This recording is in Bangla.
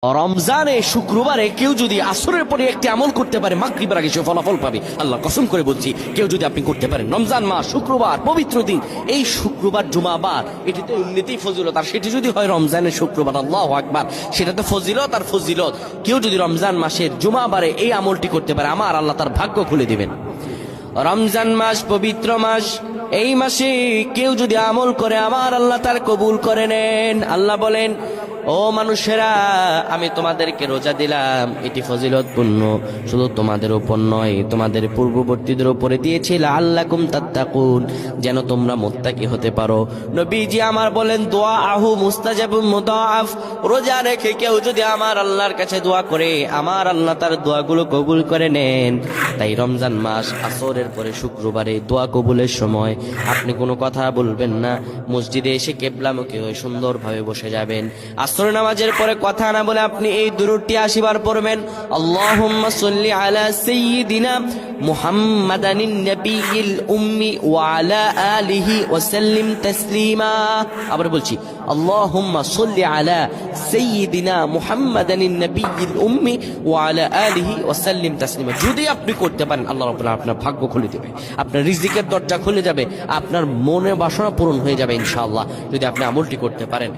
রমজানে শুক্রবারে কেউ যদি আসরের পরে একটি আমল করতে পারে মাগরিবের আগে সে ফলাফল পাবে। আল্লাহ কসম করে বলছি, কেউ যদি আপনি করতে পারেন রমজান মাস শুক্রবার পবিত্র দিন, এই শুক্রবার জুমাবার এটি তো এমনিতেই ফজিলত, আর সেটি যদি হয় রমজানের শুক্রবার, আল্লাহু আকবার, সেটা তো ফজিলত আর ফজিলত। কেউ যদি রমজান মাসের জুমাবারে এই আমলটি করতে পারে, আমার আল্লাহ তার ভাগ্য খুলে দিবেন। রমজান মাস পবিত্র মাস, এই মাসে কেউ যদি আমল করে আমার আল্লাহ তার কবুল করে নেন। আল্লাহ বলেন, ও মানুষেরা, আমি তোমাদেরকে রোজা দিলাম, এটি ফজিলতপূর্ণ, শুধু তোমাদের উপর নয় তোমাদের পূর্ববর্তীদের উপরে দিয়েছি লাআল্লাকুম তাত্তাকুন, যেন তোমরা মুত্তাকি হতে পারো। নবীজি আমার বলেন, দোয়া আহু মুস্তাজাবুম মুদাআফ, রোজা রেখে কেউ যদি আমার আল্লাহর কাছে দোয়া করে আমার আল্লাহ তার দোয়াগুলো কবুল করে নেন। তাই রমজান মাস আসরের পরে শুক্রবারে দোয়া কবুলের সময় আপনি কোনো কথা বলবেন না, মসজিদে এসে কিবলামুখী হয়ে সুন্দরভাবে বসে যাবেন। আসর নামাজের পরে কথা না বলে আপনি এই দুরূদটি 80 বার পড়বেন, আল্লাহুম্মা সাল্লি আলা সাইয়্যিদিনা মুহাম্মাদানিন নাবিয়্যিল উম্মি ওয়া আলা আলিহি ওয়া সাল্লিম তাসলিমা। আবার বলছি, আল্লাহুম্মা সাল্লি আলা সাইয়্যিদিনা মুহাম্মাদানিন নাবিয়্যিল উম্মি ওয়া আলা আলিহি ওয়া সাল্লিম তাসলিমা। যদি আপনি করতে পারেন, আল্লাহ রাব্বুল আলামিন আপনার ভাগ্য খুলে দেবে, আপনার রিজিকের দরজা খুলে যাবে, আপনার মনের বাসনা পূরণ হয়ে যাবে ইনশাআল্লাহ, যদি আপনি আমলটি করতে পারেন।